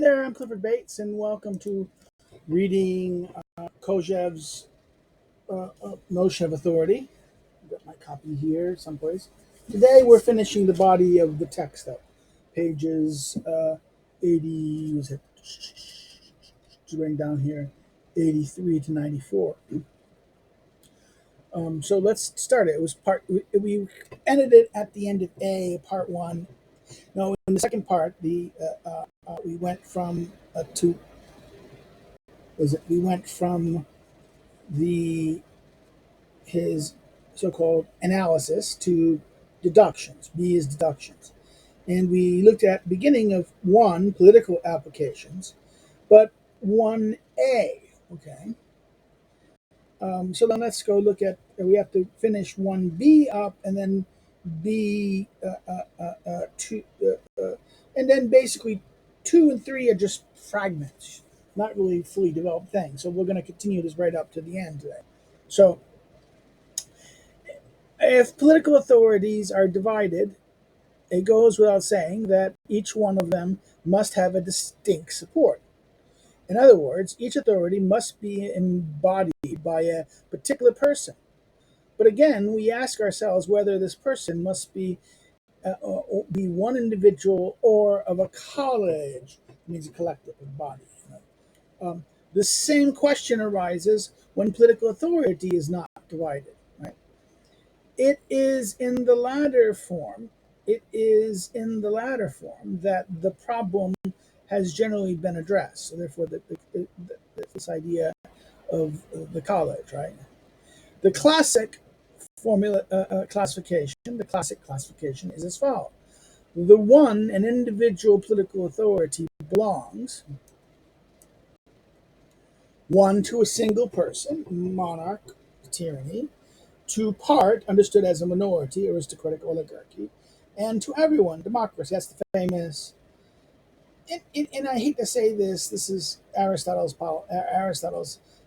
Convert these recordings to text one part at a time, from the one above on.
There, I'm Clifford Bates, and welcome to reading Kojeve's Notion of Authority. I've got my copy here someplace. Today, we're finishing the body of the text, though. Pages 80, was it? Just writing down here, 83 to 94. So let's start it. It was we ended it at the end of A, part one. No, in the second part, we went from we went from the his so-called analysis to deductions. B is deductions, and we looked at beginning of one political applications, but one A. Okay. So then let's go look at. We have to finish one B up, and then B two, and then basically two and three are just fragments, not really fully developed things. So we're going to continue this right up to the end today. So if political authorities are divided, it goes without saying that each one of them must have a distinct support. In other words, each authority must be embodied by a particular person. But again, we ask ourselves whether this person must be one individual or of a college. It means a collective, a body. The same question arises when political authority is not divided. Right? It is in the latter form. It is in the latter form that the problem has generally been addressed. So therefore, this idea of the college, right? The classic the classic classification is as follows: the one, an individual political authority belongs one to a single person, monarch, tyranny; to part, understood as a minority, aristocratic oligarchy; and to everyone, democracy. That's the famous. And I hate to say this. This is Aristotle's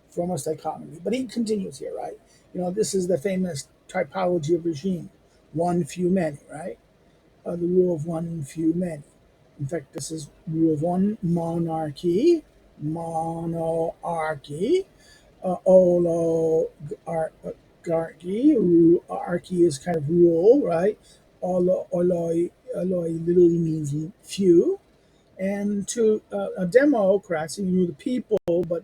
foremost dichotomy, but he continues here, right? This is the famous typology of regime: one, few, many, right? The rule of one, few, many. In fact, this is rule of one: monarchy, monarchy, oligarchy. Archy is kind of rule, right? Literally means few. And to a democracy, the people, but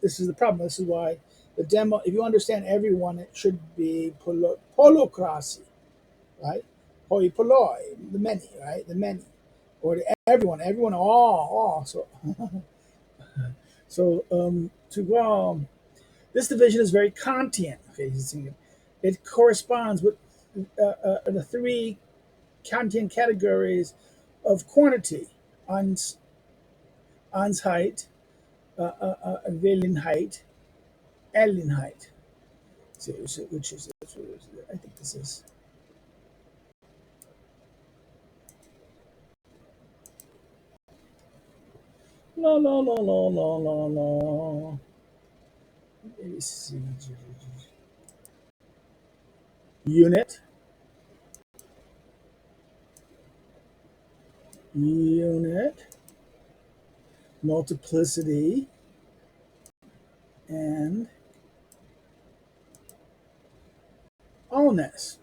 this is the problem. This is why if you understand everyone, it should be polocracy, right? Hoi polloi, the many, right? The many. Or everyone, all. This division is very Kantian. Okay, it corresponds with the three Kantian categories of quantity: Ans, Ansheit, Willenheit, Ellenheit. So, which is, I think this is. La la la la la la la. Unit, unit, multiplicity, and allness.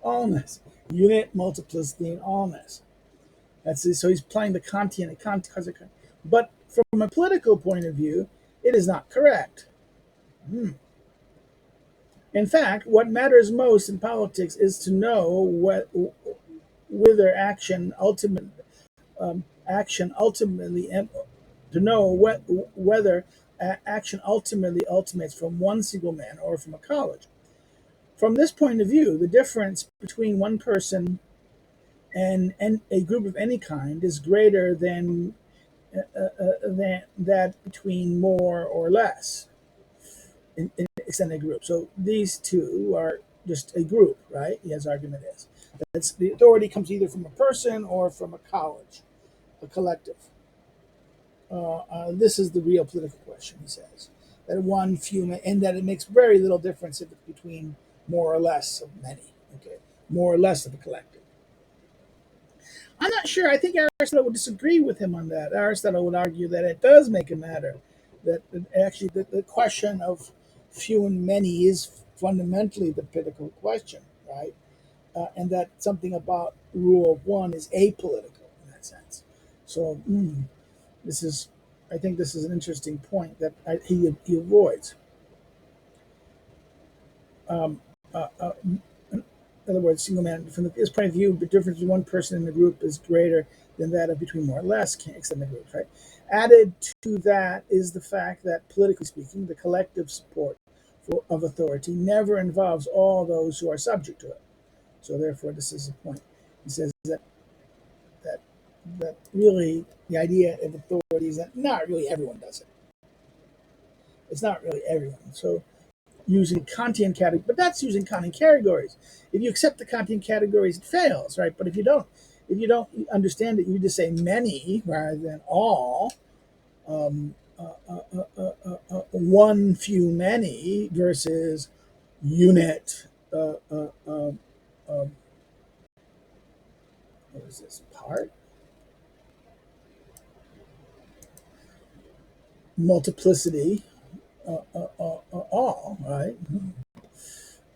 Allness. Unit, multiplicity, and allness. That's it. So he's playing the Kantian. But from a political point of view, it is not correct. In fact, what matters most in politics is to know whether action ultimately to know whether action ultimately ultimates from one single man or from a college. From this point of view, the difference between one person and a group of any kind is greater than that between more or less in extended group. So these two are just a group, right? His argument is that the authority comes either from a person or from a college, a collective. This is the real political question, he says. That one, few, and that it makes very little difference if it's between more or less of many, okay? More or less of a collective. I'm not sure. I think Aristotle would disagree with him on that. Aristotle would argue that it does make a matter, that actually the question of few and many is fundamentally the political question, right? And that something about rule of one is apolitical in that sense. So this is, I think, this is an interesting point that he avoids. Um, in other words, single man, from his point of view, the difference between one person in the group is greater than that of between more or less extended groups, right? Added to that is the fact that, politically speaking, the collective support of authority never involves all those who are subject to it. So, therefore, this is the point. He says that that really the idea of authority is that not really everyone does it. It's not really everyone. So, using Kantian categories, but that's using Kantian categories. If you accept the Kantian categories, it fails, right? But if you don't understand it, you just say many rather than all. One, few, many versus unit. What is this part? Multiplicity. All right.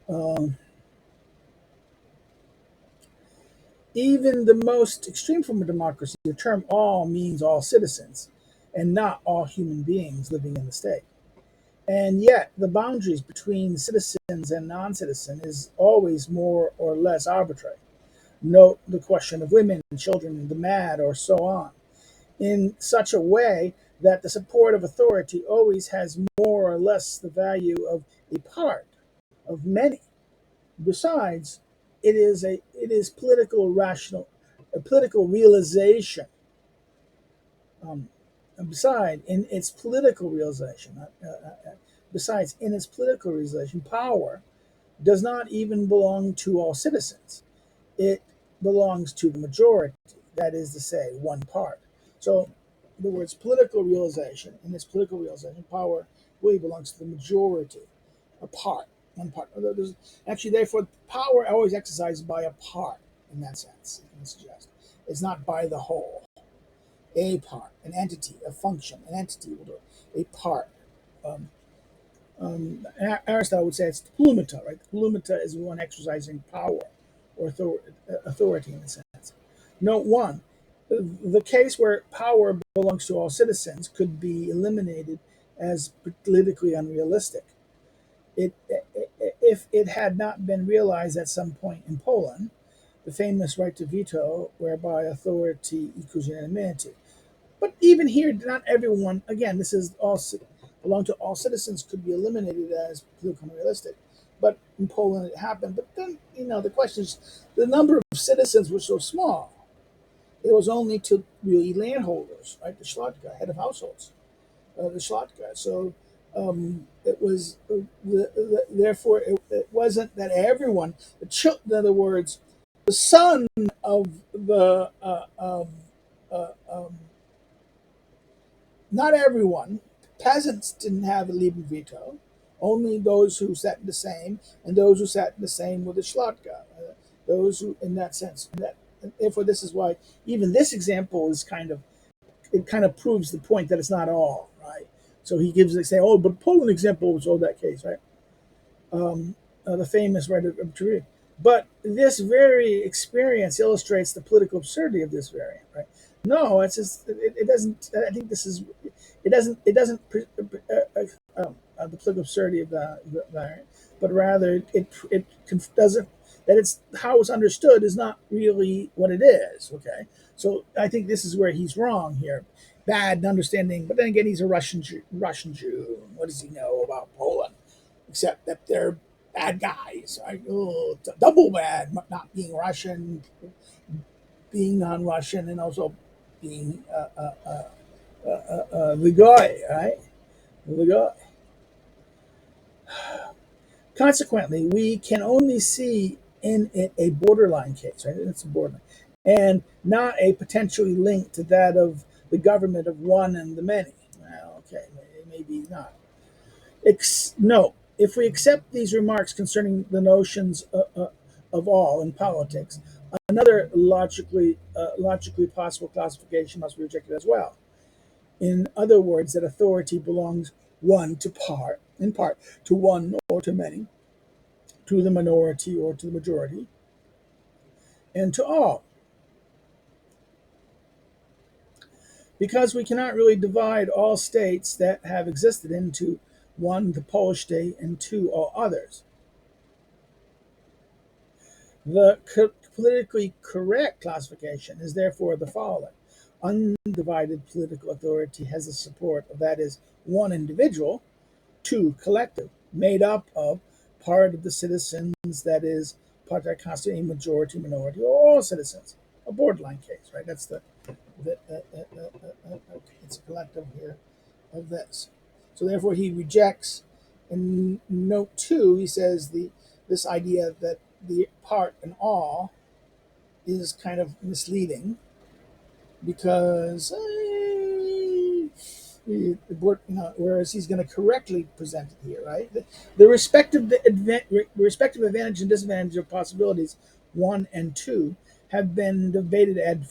Um, Even the most extreme form of democracy, the term all means all citizens and not all human beings living in the state. And yet, the boundaries between citizens and non citizen is always more or less arbitrary. Note the question of women, children, the mad, or so on, in such a way that the support of authority always has more or less the value of a part of many. Besides, it is political rational, a political realization. Um, besides, in its political realization, besides in its political realization, power does not even belong to all citizens. It belongs to the majority. That is to say, one part. So, the words political realization, in its political realization, power really belongs to the majority, a part, one part. Actually, therefore, power always exercised by a part in that sense, you can suggest. It's not by the whole. A part, an entity, a function, an entity will do it. A part. Um, Aristotle would say it's the plumata, right? The plumata is the one exercising power or authority in a sense. Note one, the case where power belongs to all citizens could be eliminated as politically unrealistic. If it had not been realized at some point in Poland, the famous right to veto, whereby authority equals unanimity. But even here, not everyone, again, this is all belong to all citizens, could be eliminated as politically unrealistic. But in Poland, it happened. But then, the question is the number of citizens was so small. It was only to really landholders, right? The Schlotka, head of households, the Schlotka. So it was, therefore, it wasn't that everyone, in other words, the son of the not everyone. Peasants didn't have a Lieben veto. Only those who sat in the same, and those who sat in the same with the Schlotka. Those who, in that sense, therefore, this is why even this example is it kind of proves the point that it's not all right. So he gives say, oh, but Poland example was all that case, right? The famous right of Turin. But this very experience illustrates the political absurdity of this variant, right? No, it's just it doesn't. I think this is it doesn't the political absurdity of the variant, but rather it doesn't that it's how it's understood is not really what it is. Okay, so I think this is where he's wrong here. Bad understanding, but then again, he's a Russian Jew. Russian Jew. What does he know about Poland? Except that they're bad guys. Right? Oh, double bad, not being Russian, being non-Russian, and also being the guy, right? The guy. Consequently, we can only see in it a borderline case, right? It's a borderline, and not a potentially linked to that of the government of one and the many. Well, okay, maybe not. No, if we accept these remarks concerning the notions of all in politics, Another logically possible classification must be rejected as well. In other words, that authority belongs in part, to one or to many, to the minority or to the majority, and to all. Because we cannot really divide all states that have existed into one, the Polish state, and two, all others. The politically correct classification is therefore the following. Undivided political authority has the support of, that is, one individual, two, collective, made up of part of the citizens, that is, part that constitute a majority, minority, or all citizens. A borderline case, right? That's it's a collective here of this. So therefore, he rejects. In note 2, he says this idea that the part and all is kind of misleading because whereas he's going to correctly present it here, right? The respective advantage and disadvantage of possibilities 1 and 2 have been debated ad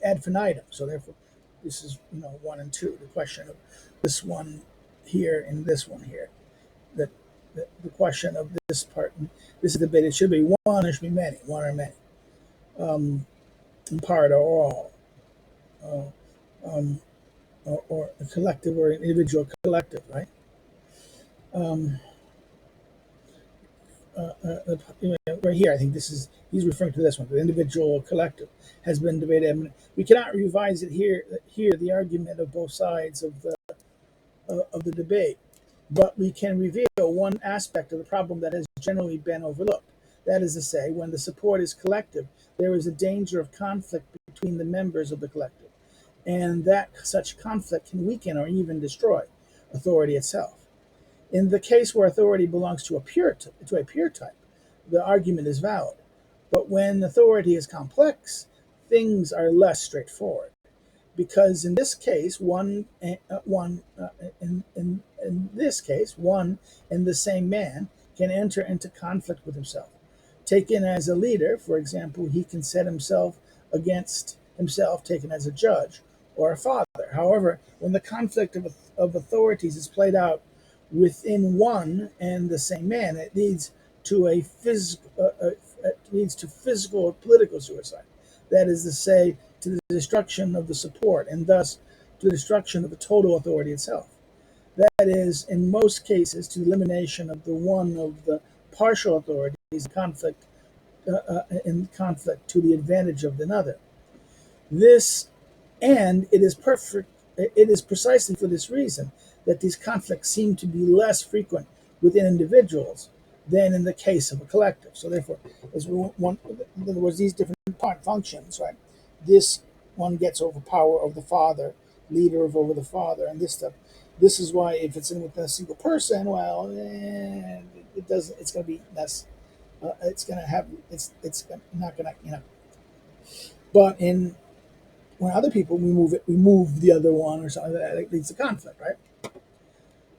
infinitum. So therefore, this is 1 and 2. The question of this one here and this one here. The, the question of this part. This is debated. It should be one. It should be many. One or many. In part or all. Um, or a collective or an individual collective, right? Um, right here, I think he's referring to this one. The individual or collective has been debated. I mean, we cannot revise it here. Here, the argument of both sides of the debate, but we can reveal one aspect of the problem that has generally been overlooked. That is to say, when the support is collective, there is a danger of conflict between the members of the collective, and that such conflict can weaken or even destroy authority itself. In the case where authority belongs to a pure type, the argument is valid. But when authority is complex, things are less straightforward. Because in this case, in this case, one and the same man can enter into conflict with himself. Taken as a leader, for example, he can set himself against himself, taken as a judge or a father. However, when the conflict of authorities is played out within one and the same man, it leads to physical or political suicide. That is to say, to the destruction of the support, and thus to the destruction of the total authority itself. That is, in most cases, to the elimination of the one of the partial authorities in conflict to the advantage of another. This, and it is perfect. It is precisely for this reason that these conflicts seem to be less frequent within individuals than in the case of a collective. So therefore, in other words, these different part functions, right? This one gets over power of the father, leader of over the father, and this stuff. This is why if it's in with a single person, well, it doesn't. It's going to be less. It's going to have. It's not going to. But in when other people we move the other one or something like that. It leads to conflict, right?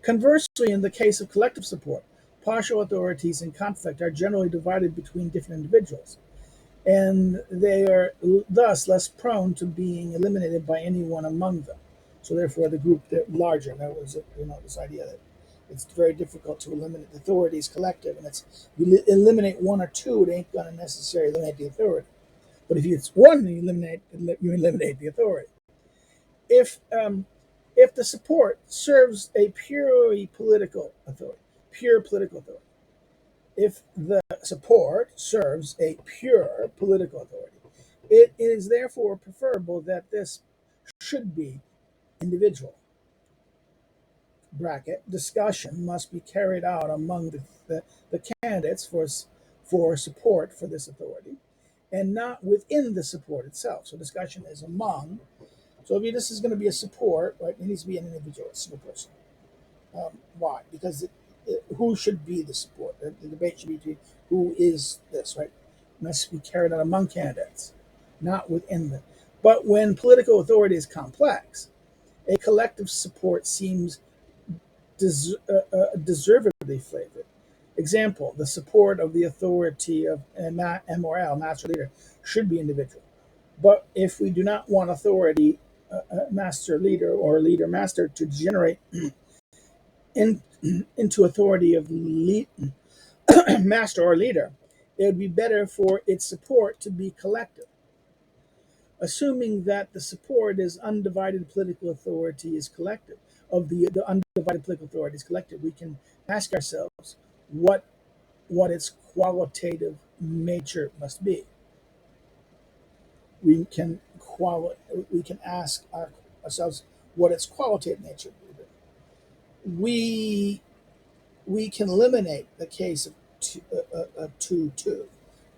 Conversely, in the case of collective support, partial authorities in conflict are generally divided between different individuals, and they are thus less prone to being eliminated by anyone among them. So therefore, the group larger. That was this idea that it's very difficult to eliminate the authorities collective, and you eliminate one or two, it ain't going to necessarily eliminate the authority. But if it's one, you eliminate the authority. If if the support serves a pure political authority, if the support serves a pure political authority, it is therefore preferable that this should be individual. Bracket discussion must be carried out among the candidates for support for this authority, and not within the support itself. So discussion is among. So if this is going to be a support, right, it needs to be an individual, a single person. Why? Because who should be the support? The debate should be between who is this, right? It must be carried out among candidates, not within them. But when political authority is complex, a collective support seems deservedly flavored. Example: the support of the authority of MRL, master leader, should be individual. But if we do not want authority, master leader or leader master, to degenerate in, into authority of master or leader, it would be better for its support to be collective. Assuming that the support is undivided political authority is collective, of the undivided political authority is collective, we can ask ourselves what its qualitative nature must be. We can ask ourselves what its qualitative nature would be. We can eliminate the case of 2 2,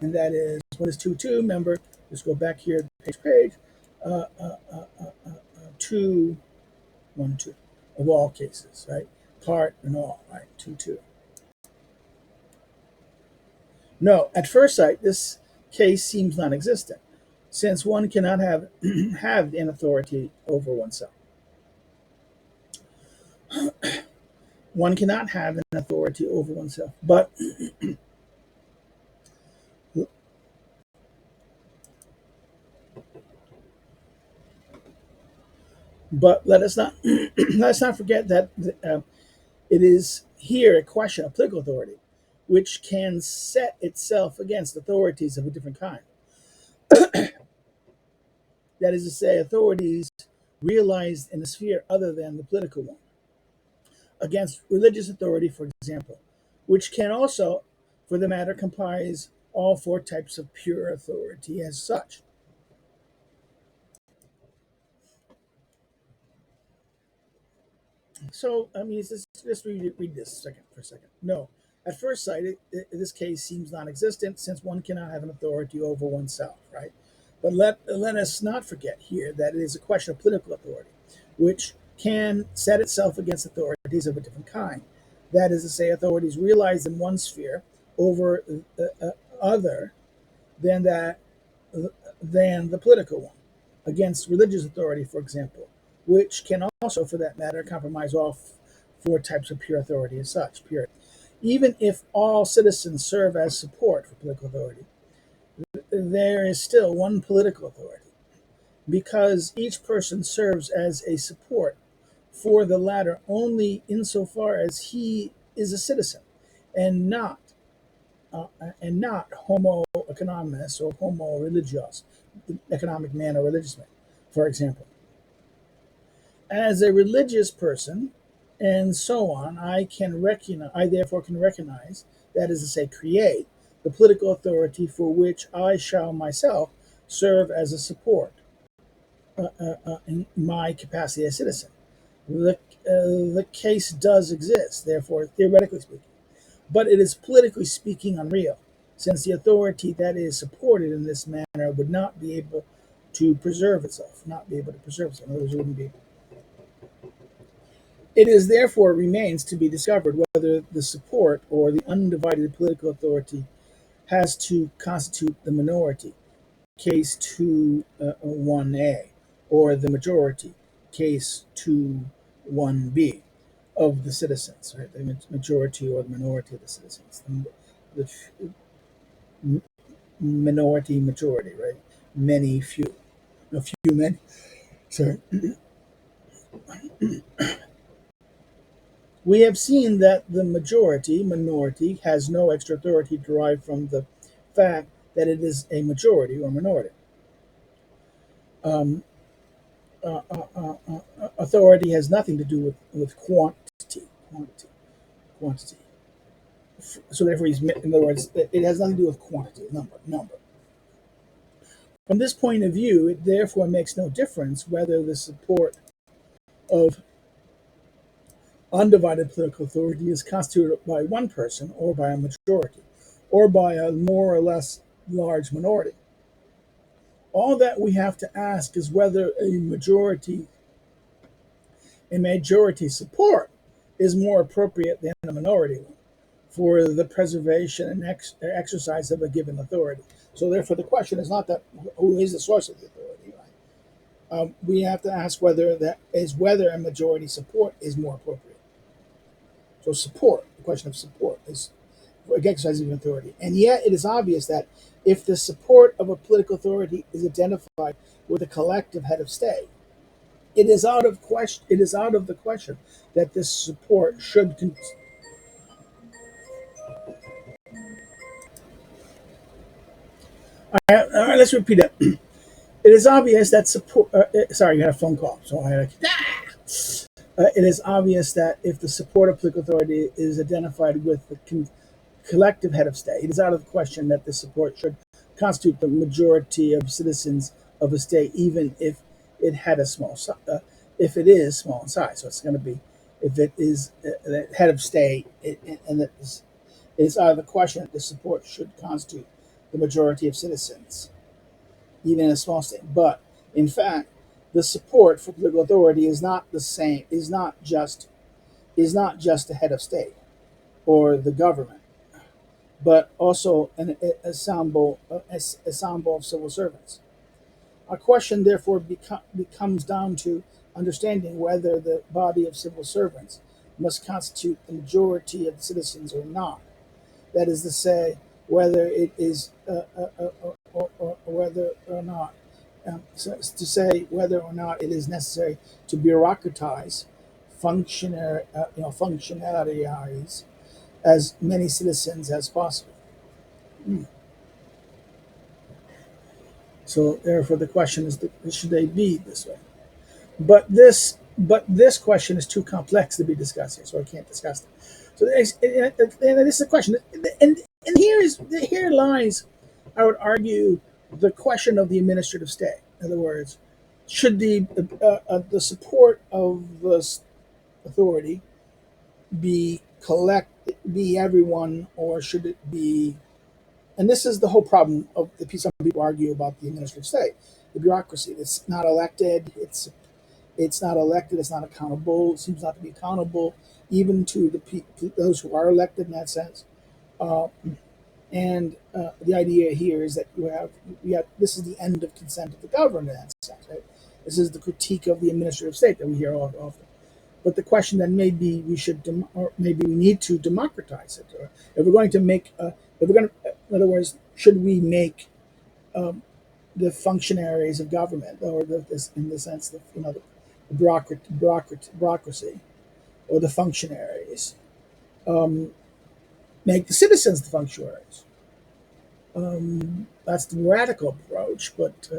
and that is, what is 2 2? Remember, let's go back here, page, 2 1 2 of all cases, right? Part and all, right? 2 2. No, at first sight, this case seems non-existent, since one cannot have have an authority over oneself. One cannot have an authority over oneself, but let us not let us not forget that it is here a question of political authority, which can set itself against authorities of a different kind. That is to say, authorities realized in a sphere other than the political one, against religious authority, for example, which can also, for the matter, comprise all 4 types of pure authority as such. So, I mean, just read this for a second. No, at first sight, this case seems non-existent, since one cannot have an authority over oneself, right? But let us not forget here that it is a question of political authority, which can set itself against authorities of a different kind. That is to say, authorities realized in one sphere over other than that than the political one, against religious authority, for example, which can also, for that matter, compromise all 4 types of pure authority as such. Period. Even if all citizens serve as support for political authority, there is still one political authority, because each person serves as a support for the latter only insofar as he is a citizen, and not uh, homo economus or homo religios, economic man or religious man, for example. As a religious person, and so on, I therefore can recognize, that is to say, create the political authority for which I shall myself serve as a support in my capacity as citizen. The case does exist, therefore, theoretically speaking, but it is politically speaking unreal, since the authority that is supported in this manner would not be able to preserve itself, not be able to preserve itself. In other words, it wouldn't be. It is therefore remains to be discovered whether the support or the undivided political authority has to constitute the minority, case 2 1a, or the majority, case 2 1b, of the citizens, right? The majority or the minority of the citizens. The minority, majority, right? Many, few. No, few, many. Sorry. We have seen that the minority, has no extra authority derived from the fact that it is a majority or minority. Um, Authority has nothing to do with quantity. So therefore, in other words, it has nothing to do with quantity, number. From this point of view, it therefore makes no difference whether the support of undivided political authority is constituted by one person or by a majority, or by a more or less large minority. All that we have to ask is whether a majority support is more appropriate than a minority one for the preservation and exercise of a given authority. So therefore, the question is not that who is the source of the authority. Right? We have to ask whether a majority support is more appropriate. So support, the question of support exercising authority. And yet it is obvious that if the support of a political authority is identified with a collective head of state, it is out of question. It is out of the question that this support should. All right, let's repeat it. It is obvious that support. Sorry, you had a phone call, so I had to. It is obvious that if the support of political authority is identified with the collective head of state, it is out of the question that this support should constitute the majority of citizens of a state, even if it had a if it is small in size. So it's going to be if it is the head of state, and that it is out of the question that the support should constitute the majority of citizens, even in a small state. But in fact, the support for political authority is not the same. Is not just the head of state or the government, but also an ensemble, ensemble of civil servants. Our question, therefore, becomes down to understanding whether the body of civil servants must constitute the majority of the citizens or not. That is to say, whether it is or whether or not so to say whether or not it is necessary to bureaucratize functionaries as many citizens as possible. So therefore, the question is: should they be this way? But this question is too complex to be discussed here, so I can't discuss it. So and this is the question, and here lies, I would argue, the question of the administrative state. In other words, should the support of the authority be everyone, or should it be? And this is the whole problem of the piece. Some people argue about the administrative state, the bureaucracy. It's not elected. It's not elected. It's not accountable. It seems not to be accountable even to those who are elected in that sense. Uh, and the idea here is that we have this is the end of consent of the governed in that sense. Right? This is the critique of the administrative state that we hear often. But the question then maybe we should, or maybe we need to democratize it. Or if we're going to make, if we're going to, in other words, should we make um, the functionaries of government, or this in the sense that the bureaucracy, or the functionaries, um, make the citizens the functionaries? That's the radical approach, but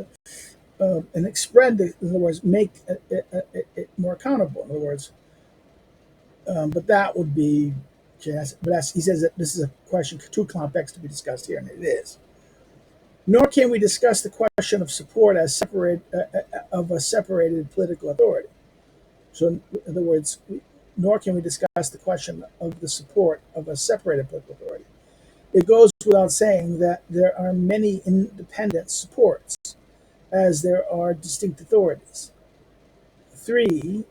and spread, in other words, make it more accountable. In other words, but that would be, he says that this is a question too complex to be discussed here, and it is. Nor can we discuss the question of support as separate of a separated political authority. So, in other words, nor can we discuss the question of the support of a separated political authority. It goes without saying that there are many independent supports, as there are distinct authorities. Three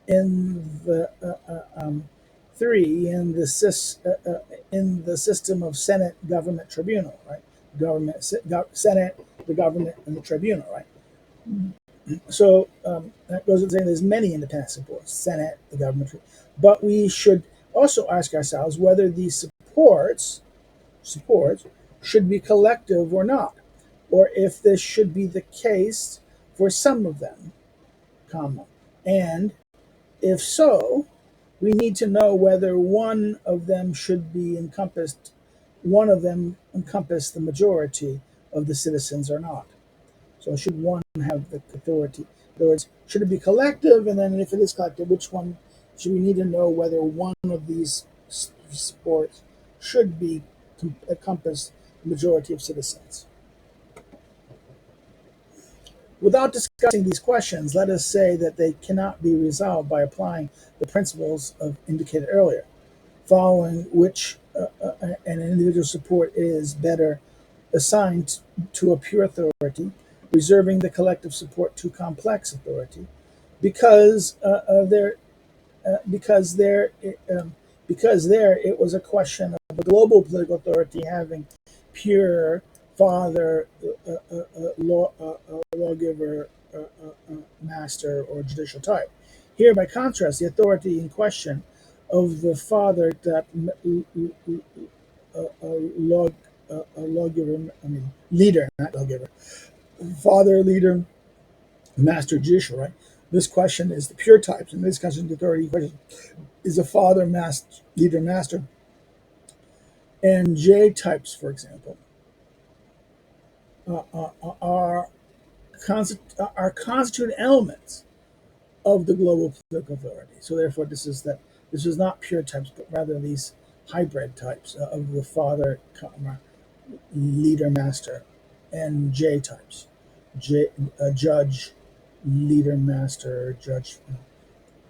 in the in the system of Senate, government, tribunal, right? Senate, the government, and the tribunal, right? So that goes without saying there's many independent supports, Senate, the government, but we should also ask ourselves whether these supports should be collective or not, or if this should be the case for some of them, comma, and if so, we need to know whether one of them encompass the majority of the citizens or not. So should one have the authority? In other words, should it be collective? And then if it is collective, which one should we need to know whether one of these supports should be encompass the majority of citizens? Without discussing these questions, let us say that they cannot be resolved by applying the principles of indicated earlier, following which an individual support is better assigned to a pure authority, reserving the collective support to complex authority, because there because there because there it was a question of a global political authority having pure father, lawgiver, master, or judicial type. Here, by contrast, the authority in question of the father that log a lawgiver, I mean leader, not lawgiver, father, leader, master, judicial, right? This question is the pure types, and this question, the authority question, is a father, master, leader, master, and J types, for example, are are constituent elements of the global political authority. So therefore, this is not pure types, but rather these hybrid types of the father, leader, master, and J types, judge, leader, master, judge.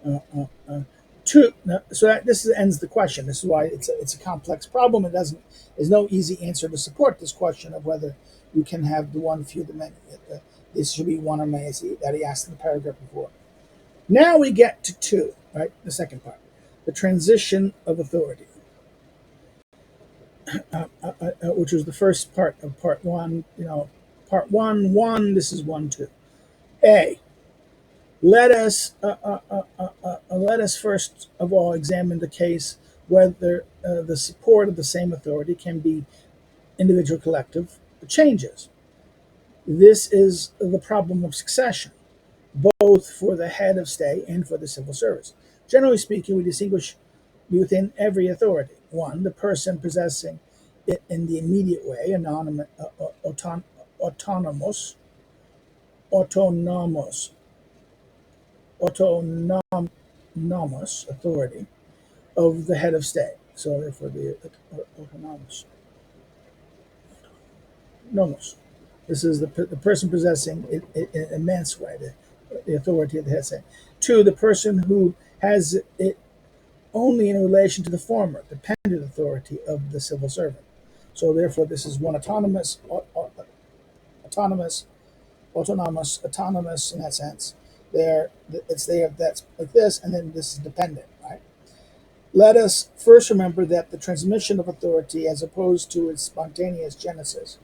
Uh, uh, uh, Two. So that ends the question. This is why it's a complex problem. It doesn't. There's no easy answer to support this question of whether you can have the one, few, the many. This should be one or many, that he asked in the paragraph before. Now we get to two, right? The second part, the transition of authority, which was the first part of part one. Part one, one. This is one, two. A. Let us first of all examine the case whether the support of the same authority can be individual, collective changes. This is the problem of succession, both for the head of state and for the civil service. Generally speaking, we distinguish within every authority: one, the person possessing it in the immediate way, autonomous, autonomous, autonomous authority of the head of state. So therefore, the autonomous, nomos. This is the person possessing it in an immense way the authority of the head of state. Two, the person who has it only in relation to the former, dependent authority of the civil servant. So therefore, this is one autonomous, autonomous in that sense. It's there. That's like this, and then this is dependent, right? Let us first remember that the transmission of authority, as opposed to its spontaneous genesis,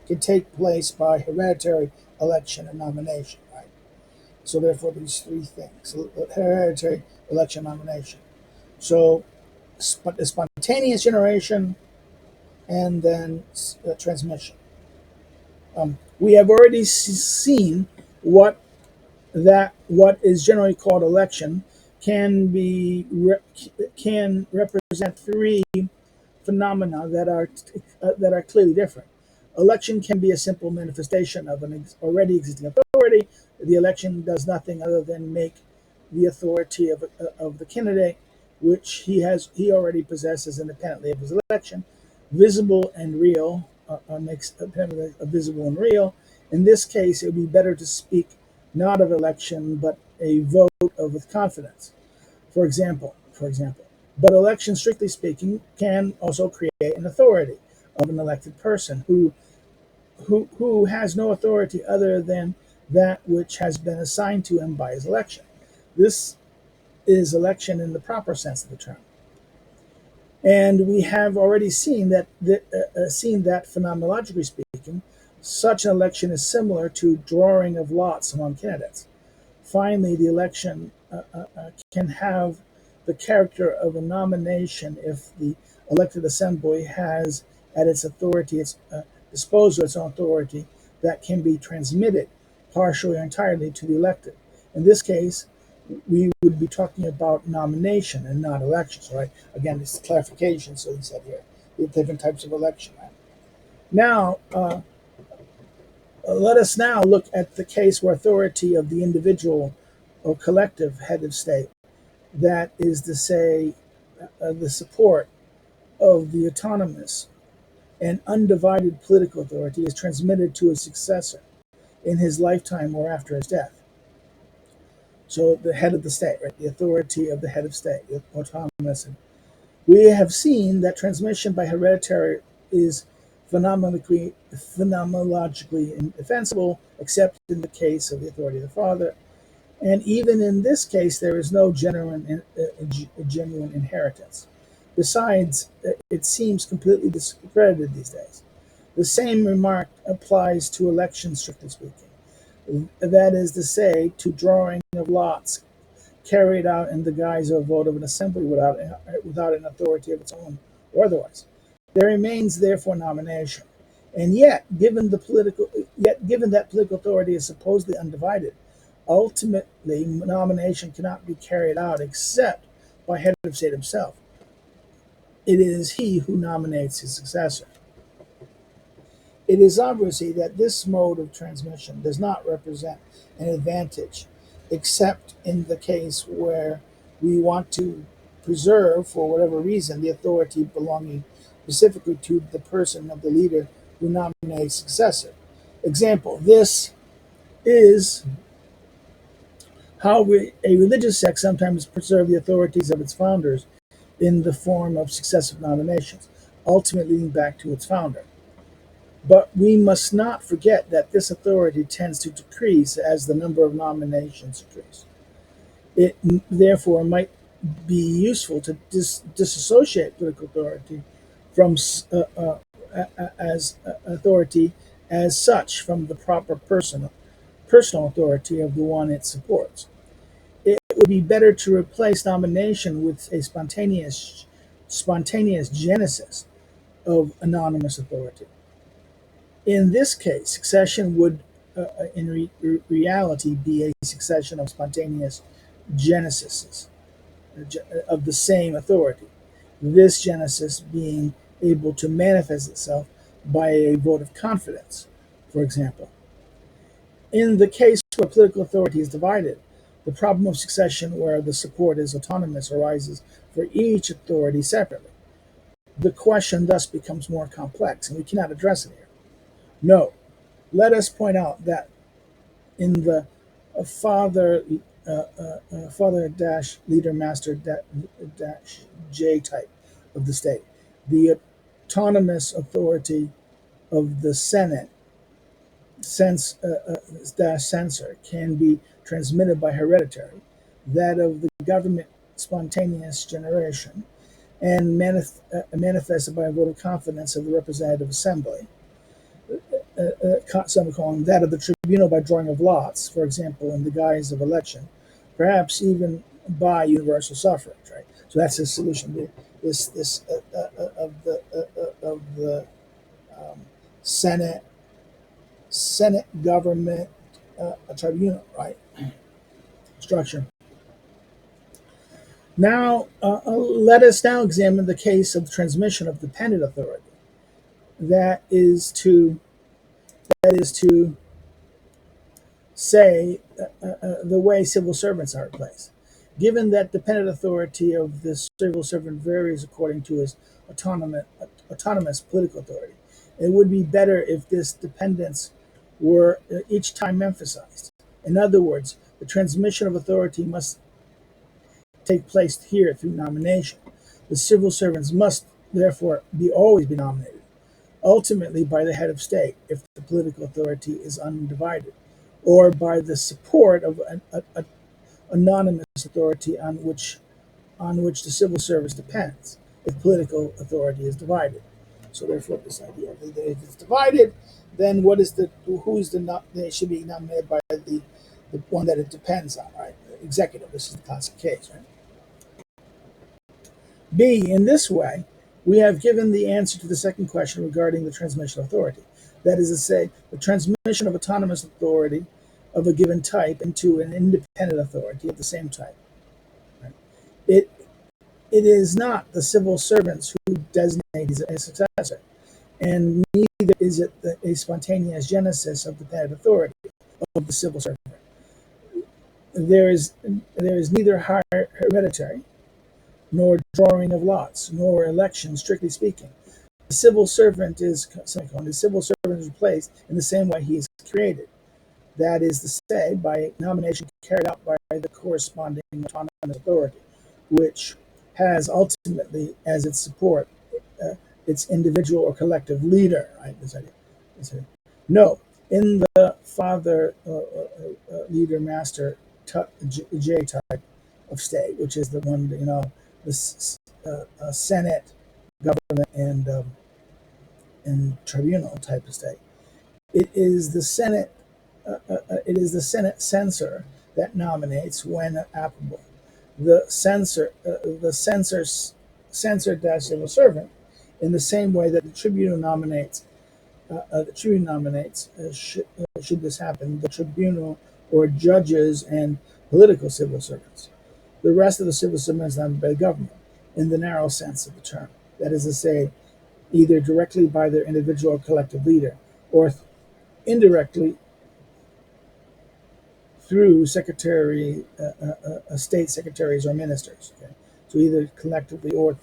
can take place by hereditary election and nomination, right? So therefore, these three things: hereditary election, nomination. So spontaneous generation, and then transmission. We have already seen what is generally called election can represent three phenomena that are clearly different. Election can be a simple manifestation of an already existing authority. The election does nothing other than make the authority of the candidate, which he already possesses independently of his election, visible and real. Makes a visible and real. In this case, it would be better to speak not of election but a vote of with confidence. For example, but election, strictly speaking, can also create an authority of an elected person who has no authority other than that which has been assigned to him by his election. This is election in the proper sense of the term. And we have already seen that phenomenologically speaking, such an election is similar to drawing of lots among candidates. Finally, the election can have the character of a nomination if the elected assembly has at its authority, its disposal, its own authority that can be transmitted partially or entirely to the elected. In this case, we would be talking about nomination and not elections, right? Again, this is clarification. So he said here, the different types of election. Right? Now, let us now look at the case where authority of the individual or collective head of state, that is to say, the support of the autonomous and undivided political authority, is transmitted to his successor in his lifetime or after his death. So the head of the state, right? The authority of the head of state, the autonomous. We have seen that transmission by hereditary is phenomenologically indefensible, except in the case of the authority of the father. And even in this case, there is no genuine inheritance. Besides, it seems completely discredited these days. The same remark applies to elections, strictly speaking. That is to say, to drawing of lots carried out in the guise of a vote of an assembly without an authority of its own or otherwise. There remains therefore nomination. And yet, given that political authority is supposedly undivided, ultimately nomination cannot be carried out except by head of state himself. It is he who nominates his successor. It is obviously that this mode of transmission does not represent an advantage, except in the case where we want to preserve, for whatever reason, the authority belonging specifically to the person of the leader who nominates successor. Example, this is how a religious sect sometimes preserve the authorities of its founders in the form of successive nominations, ultimately leading back to its founder. But we must not forget that this authority tends to decrease as the number of nominations decrease. It therefore might be useful to disassociate political authority from as authority as such from the proper personal authority of the one it supports. It would be better to replace nomination with a spontaneous genesis of anonymous authority. In this case, succession would, reality, be a succession of spontaneous genesis of the same authority. This genesis being able to manifest itself by a vote of confidence, for example. In the case where political authority is divided, the problem of succession where the support is autonomous arises for each authority separately. The question thus becomes more complex, and we cannot address it here. No, let us point out that in the father dash leader master dash J type of the state, the autonomous authority of the Senate dash censor can be transmitted by hereditary, that of the government spontaneous generation, and manifested by a vote of confidence of the representative assembly. Semicolon, that of the tribunal by drawing of lots, for example, in the guise of election, perhaps even by universal suffrage. Right. So that's his solution. This of the Senate government tribunal, right? Structure. Now, let us now examine the case of the transmission of dependent authority. That is to say, the way civil servants are replaced. Given that dependent authority of the civil servant varies according to his autonomous political authority, it would be better if this dependence were each time emphasized. In other words, the transmission of authority must take place here through nomination. The civil servants must therefore always be nominated, ultimately by the head of state if the political authority is undivided, or by the support of an anonymous authority on which the civil service depends if political authority is divided. So therefore, this idea that if it's divided, then they should be nominated by the one that it depends on, right? The executive. This is the classic case, right? B. In this way, we have given the answer to the second question regarding the transmission of authority. That is to say, the transmission of autonomous authority of a given type into an independent authority of the same type. Right? It is not the civil servants who designate a successor, and neither is it a spontaneous genesis of the dependent authority of the civil servant. There is neither hereditary, nor drawing of lots, nor election, strictly speaking. The civil servant is replaced in the same way he is created. That is to say, by nomination carried out by the corresponding autonomous authority, which has ultimately as its support its individual or collective leader. Right? This idea. No, in the father leader master J type of state, which is the one the Senate, government, and tribunal type of state. It is the Senate. It is the Senate censor that nominates when applicable. The censor dash civil servant in the same way that the tribune nominates should this happen, the tribunal or judges and political civil servants. The rest of the civil servants nominated by the government, in the narrow sense of the term. That is to say, either directly by their individual or collective leader, or indirectly through state secretaries or ministers. Okay? So either collectively or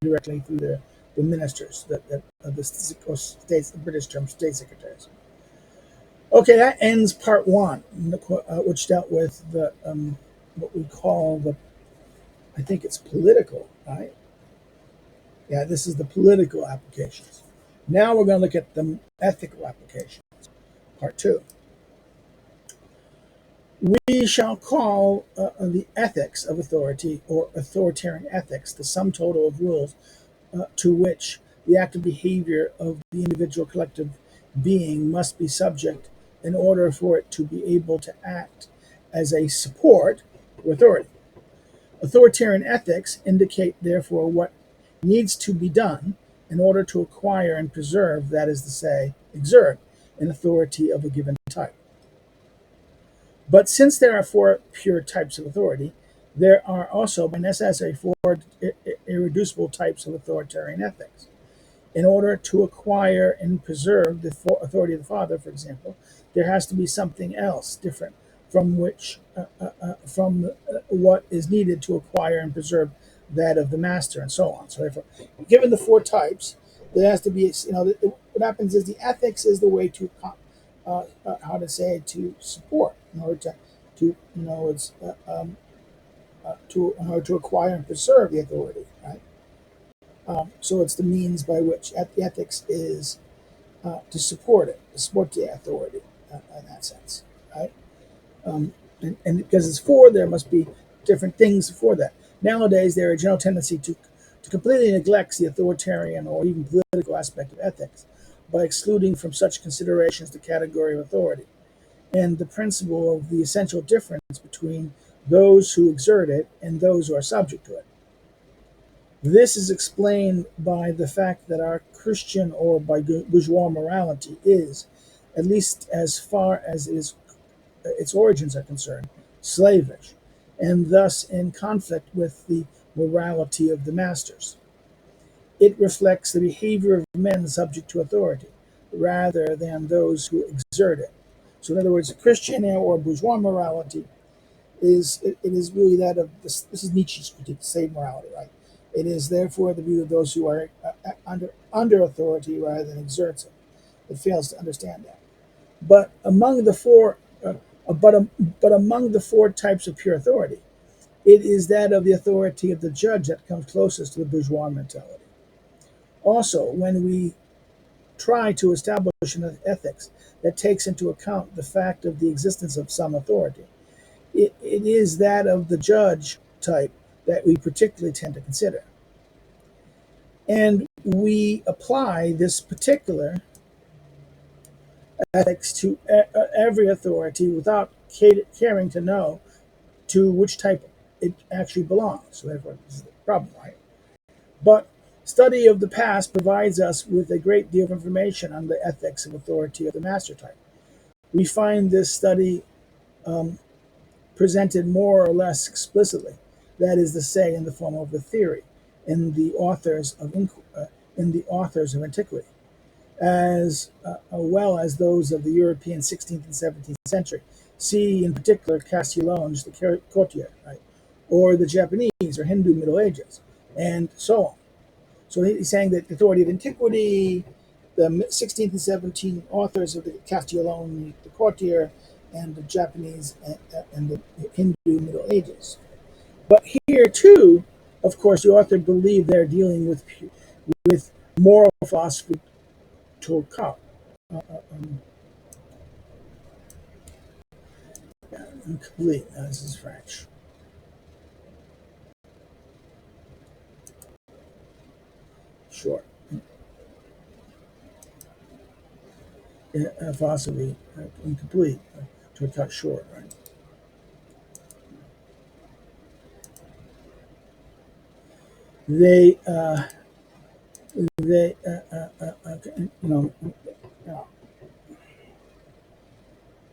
indirectly through the ministers, the states, the British term state secretaries. Okay, that ends part one, which dealt with the what we call I think it's political, right? Yeah, this is the political applications. Now we're going to look at the ethical applications, part two. We shall call the ethics of authority or authoritarian ethics the sum total of rules to which the active behavior of the individual collective being must be subject in order for it to be able to act as a support to authority. Authoritarian ethics indicate, therefore, what needs to be done in order to acquire and preserve, that is to say, exert, an authority of a given type. But since there are four pure types of authority, there are also by necessity four irreducible types of authoritarian ethics. In order to acquire and preserve the authority of the father, for example, there has to be something else different from what is needed to acquire and preserve that of the master, and so on. So, therefore, given the four types, there has to be. What happens is the ethics is the way to to support in order to it's in order to acquire and preserve the authority, right? So it's the means by which the ethics is to support it, to support the authority in that sense, right? And because it's four, there must be different things for that. Nowadays, there is a general tendency to completely neglect the authoritarian or even political aspect of ethics by excluding from such considerations the category of authority and the principle of the essential difference between those who exert it and those who are subject to it. This is explained by the fact that our Christian or by bourgeois morality is, at least as far as its origins are concerned, slavish, and thus in conflict with the morality of the masters. It reflects the behavior of men subject to authority, rather than those who exert it. So, in other words, Christian or bourgeois morality is really that of this. This is Nietzsche's critique, slave morality, right? It is therefore the view of those who are under authority rather than exerts it. It fails to understand that. But among the four, but among the four types of pure authority, it is that of the authority of the judge that comes closest to the bourgeois mentality. Also, when we try to establish an ethics that takes into account the fact of the existence of some authority, it is that of the judge type that we particularly tend to consider. And we apply this particular ethics to every authority without caring to know to which type it actually belongs. So therefore, this is the problem, right? But study of the past provides us with a great deal of information on the ethics of authority of the master type. We find this study presented more or less explicitly, that is to say, in the form of a theory, in the authors of antiquity, as well as those of the European 16th and 17th century. See, in particular, Castiglione's The Courtier, right? Or the Japanese or Hindu Middle Ages, and so on. So he's saying that the authority of antiquity, the 16th and 17th authors of the Castiglione, the Courtier, and the Japanese and the Hindu Middle Ages. But here, too, of course, the author believed they're dealing with moral philosophy to account. Incomplete. This is French. Short. Philosophy incomplete to cut short. Right. They They, you know, uh,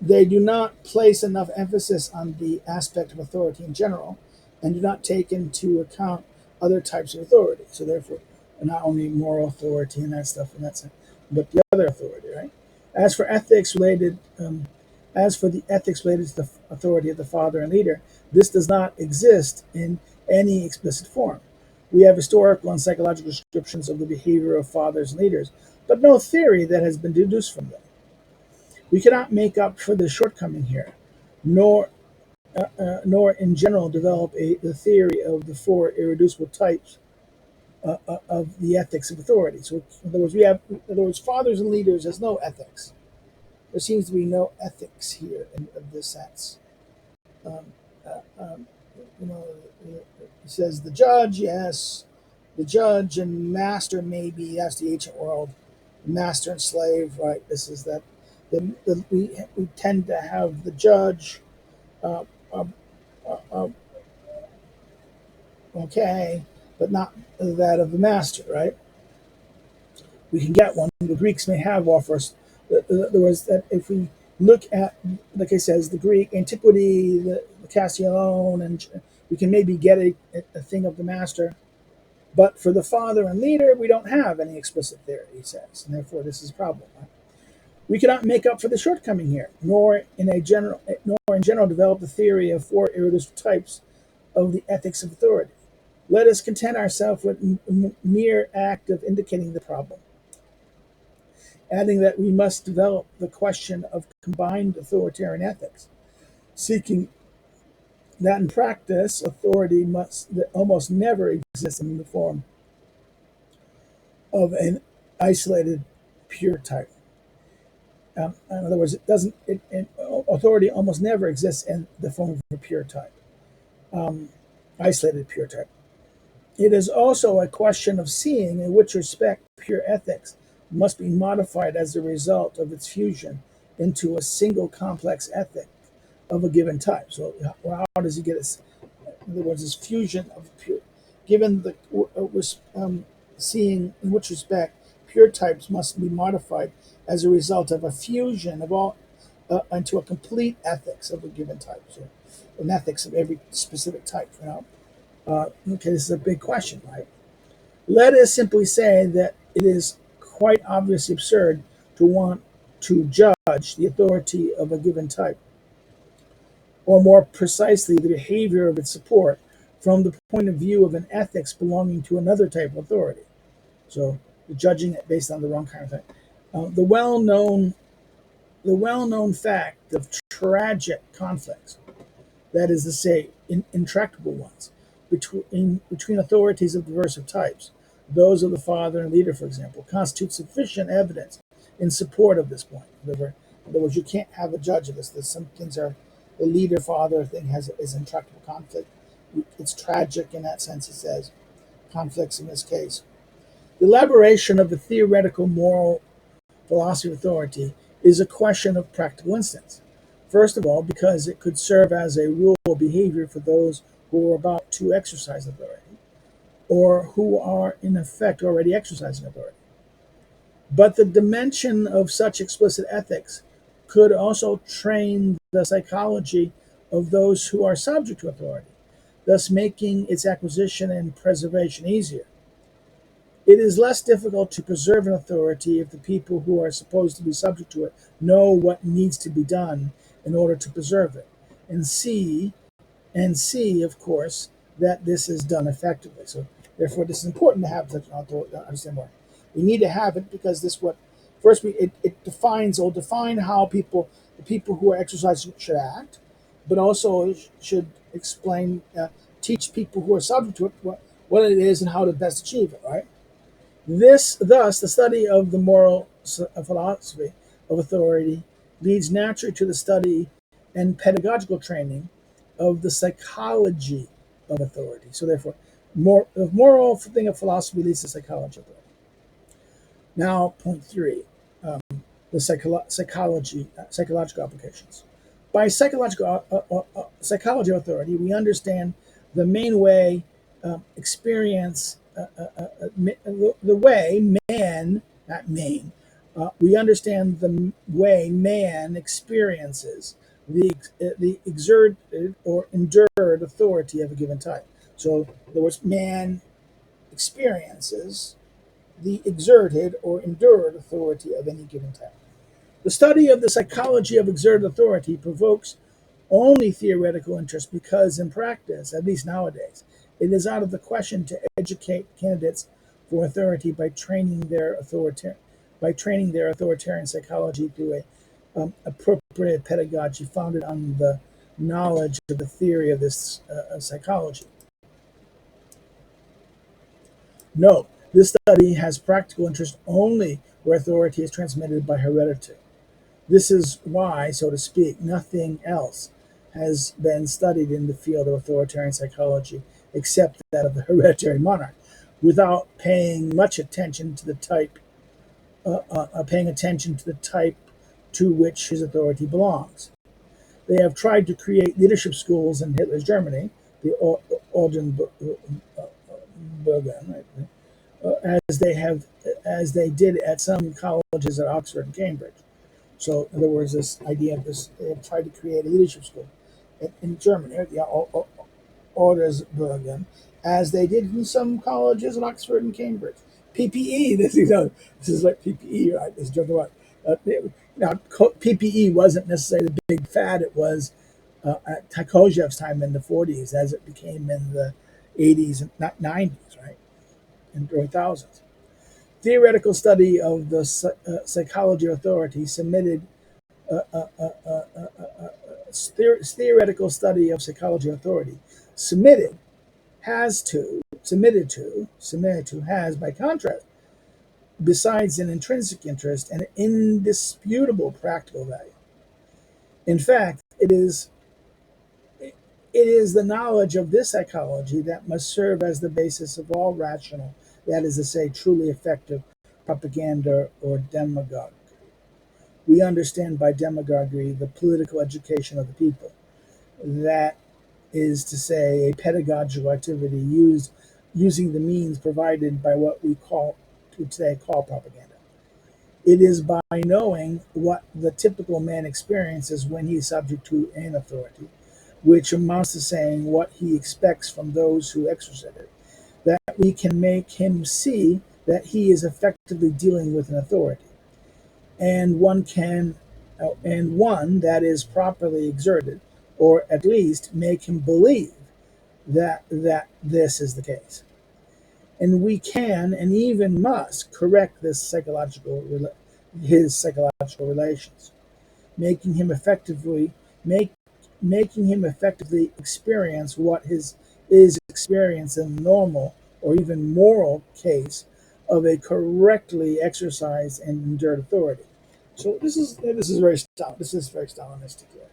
they do not place enough emphasis on the aspect of authority in general, and do not take into account other types of authority. So therefore, not only moral authority and that stuff and that's, but the other authority, right? As for ethics related, as for the ethics related to the authority of the father and leader, this does not exist in any explicit form. We have historical and psychological descriptions of the behavior of fathers and leaders, but no theory that has been deduced from them. We cannot make up for the shortcoming here, nor nor in general develop the theory of the four irreducible types of the ethics of authority. So, in other words, in other words, fathers and leaders has no ethics. There seems to be no ethics here in this sense. Um, um, you know, it says the judge, yes, the judge and master, maybe that's the ancient world. Master and slave, right? This is that. We tend to have the judge, uh, uh, uh, okay, but not that of the master, right? We can get one. The Greeks may have offers. There was that if we look at, like I says, the Greek antiquity, the Castellon, and we can maybe get a thing of the master. But for the father and leader, we don't have any explicit theory, he says, and therefore this is a problem. Right? We cannot make up for the shortcoming here, nor in general develop the theory of four irreducible types of the ethics of authority. Let us content ourselves with mere act of indicating the problem, adding that we must develop the question of combined authoritarian ethics, seeking that in practice authority must that almost never exists in the form of an isolated pure type. In other words, it doesn't. Authority almost never exists in the form of a pure type, isolated pure type. It is also a question of seeing in which respect pure ethics must be modified as a result of its fusion into a single complex ethic of a given type. So, how does he get it? In other words, this fusion of pure, given the seeing in which respect pure types must be modified as a result of a fusion of all into a complete ethics of a given type. So, an ethics of every specific type. Okay, this is a big question, right? Let us simply say that it is quite obviously absurd to want to judge the authority of a given type, or more precisely, the behavior of its support, from the point of view of an ethics belonging to another type of authority. So, judging it based on the wrong kind of thing. The well-known fact of tragic conflicts, that is to say, intractable ones, between authorities of diverse types, those of the father and leader, for example, constitute sufficient evidence in support of this point. In other words, you can't have a judge of this. Some things are the leader father thing is intractable conflict. It's tragic in that sense, he says, conflicts in this case. The elaboration of the theoretical moral philosophy of authority is a question of practical instance. First of all, because it could serve as a rule of behavior for those who are about to exercise authority, or who are in effect already exercising authority. But the dimension of such explicit ethics could also train the psychology of those who are subject to authority, thus making its acquisition and preservation easier. It is less difficult to preserve an authority if the people who are supposed to be subject to it know what needs to be done in order to preserve it, and see, of course, that this is done effectively. So, therefore, this is important to have such an authority. Understand more. We need to have it because this what first it defines or define how the people who are exercising should act, but also should explain, teach people who are subject to it what it is and how to best achieve it. Right. Thus, the study of the moral philosophy of authority leads naturally to the study and pedagogical training of the psychology of authority. So, therefore, the moral thing of philosophy leads to psychology of authority. Now, point three: the psychological applications. By psychology of authority, we understand the main way experience the way man, not main, we understand the way man experiences the exerted or endured authority of a given type. So, in other words, man experiences the exerted or endured authority of any given type. The study of the psychology of exerted authority provokes only theoretical interest because, in practice, at least nowadays, it is out of the question to educate candidates for authority by training their authoritarian psychology through a appropriate pedagogy founded on the knowledge of the theory of this psychology. Note, this study has practical interest only where authority is transmitted by heredity. This is why, so to speak, nothing else has been studied in the field of authoritarian psychology except that of the hereditary monarch, without paying much attention to the type, to which his authority belongs. They have tried to create leadership schools in Hitler's Germany, the Oldenburg, as they did at some colleges at Oxford and Cambridge. So, in other words, this idea of this, they have tried to create a leadership school in Germany, the Ordensburgen, as they did in some colleges in Oxford and Cambridge. PPE, this is like PPE, right? This joke about now PPE wasn't necessarily the big fad. It was at Kojeve's time in the 40s, as it became in the 80s and not 90s, right, and early thousands. Theoretical study of the psychology of authority submitted theoretical study of psychology of authority submitted to has, by contrast, besides an intrinsic interest, an indisputable practical value. In fact, it is the knowledge of this psychology that must serve as the basis of all rational, that is to say, truly effective propaganda or demagoguery. We understand by demagoguery the political education of the people. That is to say, a pedagogical activity using the means provided by what we today call propaganda. It is by knowing what the typical man experiences when he is subject to an authority, which amounts to saying what he expects from those who exercise it, that we can make him see that he is effectively dealing with an authority, and one that is properly exerted, or at least make him believe that this is the case. And we can and even must correct his psychological relations, making him effectively make making him effectively experience what is experienced in the normal or even moral case of a correctly exercised and endured authority. So this is very Stalinistic here.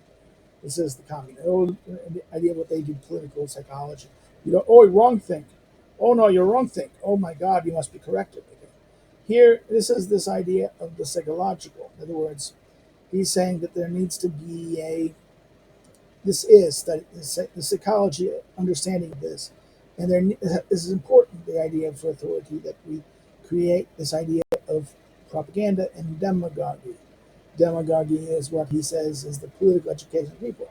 This is the communist. Oh, the idea of what they do, political psychology. Oh, wrong think. Oh no, you're wrong think. Oh my God, you must be corrected. Okay. Here, this is this idea of the psychological. In other words, he's saying that there needs to be the psychology understanding of this, and this is important. The idea for authority, that we create this idea of propaganda and demagoguery. Demagoguery is what he says is the political education of people.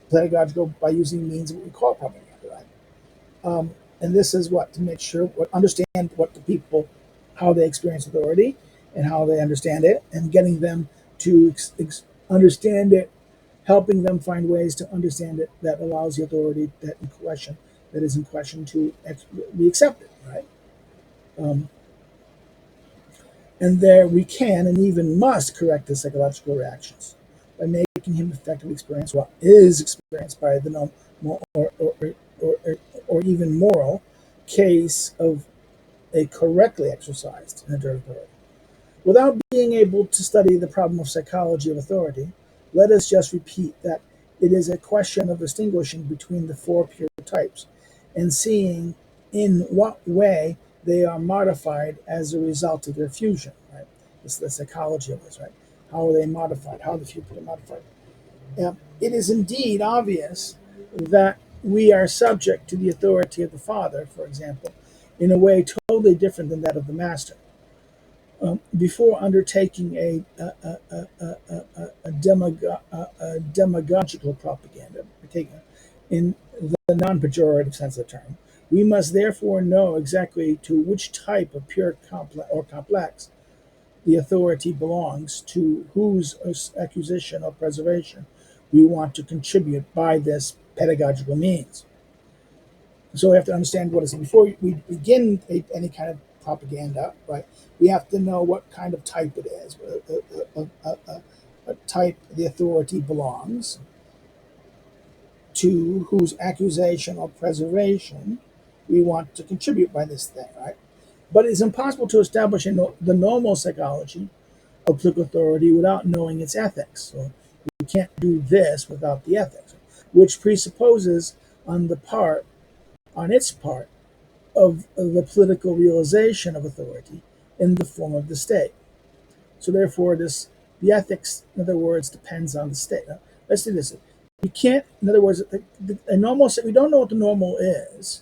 Pedagogical by using means of what we call propaganda, right? And this is what to make sure, understand what the people, how they experience authority, and how they understand it, and getting them to understand it, helping them find ways to understand it that allows the authority that is in question to be accepted, right? Um, and there we can and even must correct the psychological reactions by making him effectively experience what is experienced by the normal or even moral case of a correctly exercised and endured authority. Without being able to study the problem of psychology of authority, let us just repeat that it is a question of distinguishing between the four pure types and seeing in what way they are modified as a result of their fusion. Right? This is the psychology of this, right? How are they modified? How are the few people modified? It is indeed obvious that we are subject to the authority of the Father, for example, in a way totally different than that of the master. Before undertaking a demagogical propaganda, taken in the non-pejorative sense of the term, we must therefore know exactly to which type of pure or complex the authority belongs, to whose acquisition or preservation we want to contribute by this pedagogical means. So we have to understand what is it. Before we begin any kind of propaganda, right? We have to know what kind of type it is, a type the authority belongs, to whose accusation or preservation we want to contribute by this thing, right? But it's impossible to establish the normal psychology of political authority without knowing its ethics. So we can't do this without the ethics, which presupposes on its part, of the political realization of authority in the form of the state. So therefore, the ethics, in other words, depends on the state. Now, let's do this. You can't, in other words, a normal. We don't know what the normal is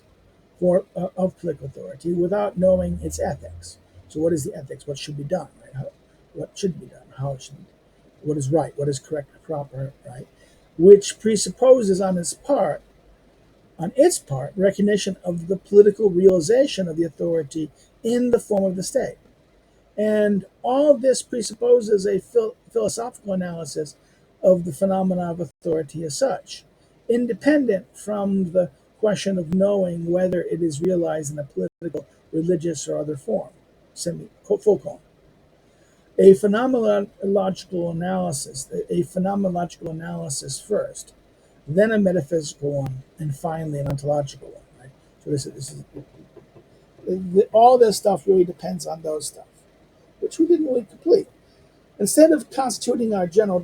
for of political authority without knowing its ethics. So what is the ethics? What should be done? Right? What should be done? How it should be done? What is right? What is correct? Proper? Right? Which presupposes on its part, recognition of the political realization of the authority in the form of the state. And all this presupposes a philosophical analysis of the phenomena of authority as such, independent from the question of knowing whether it is realized in a political, religious, or other form. Full colon. A phenomenological analysis first, then a metaphysical one, and finally an ontological one. Right? So all this stuff really depends on those stuff, which we didn't really complete. Instead of constituting our general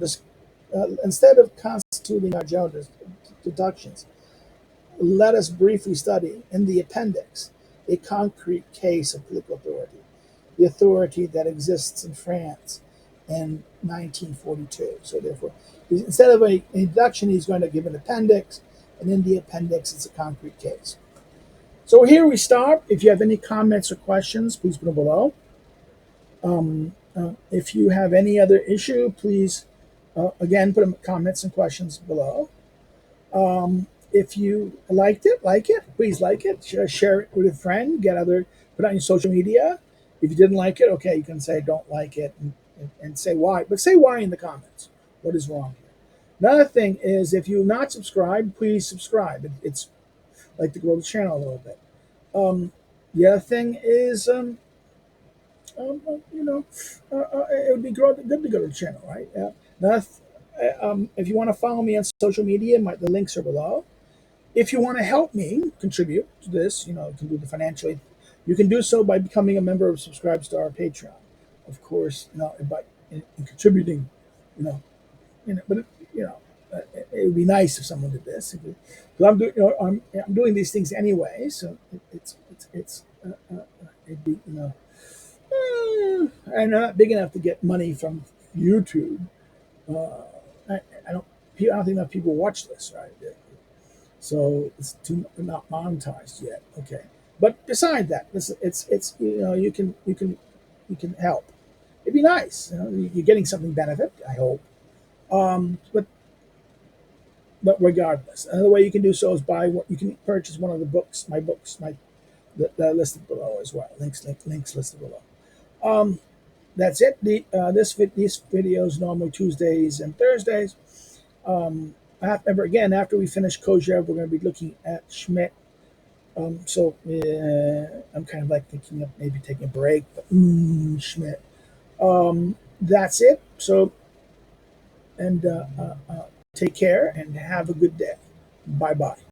deductions, let us briefly study in the appendix a concrete case of political authority, the authority that exists in France in 1942. So therefore, instead of an introduction, he's going to give an appendix, and in the appendix, it's a concrete case. So here we start. If you have any comments or questions, please put them below. If you have any other issue, please, again, put them comments and questions below. If you liked it, please like it, share it with a friend, put it on your social media. If you didn't like it, okay, you can say don't like it and say why, but say why in the comments. What is wrong here? Another thing is, if you're not subscribed, please subscribe. It's like to grow the channel a little bit. The other thing is, it would be good to go to the channel, right? Now, if you want to follow me on social media, the links are below. If you want to help me contribute to this, you can do the financially. You can do so by becoming a member of Subscribe Star or Patreon, of course. By in contributing, but it would be nice if someone did this. Because I'm doing these things anyway, so it'd be I'm not big enough to get money from YouTube. I don't think enough people watch this, right? So it's not monetized yet. Okay, but beside that, it's you can help. It'd be nice. You're getting something benefit, I hope. But regardless, another way you can do so is you can purchase one of the books, that are listed below as well. Links listed below. That's it. These videos normally Tuesdays and Thursdays. After we finish Kojeve, we're going to be looking at Schmidt. So I'm kind of like thinking of maybe taking a break, but Schmidt. That's it. So, and take care and have a good day. Bye-bye.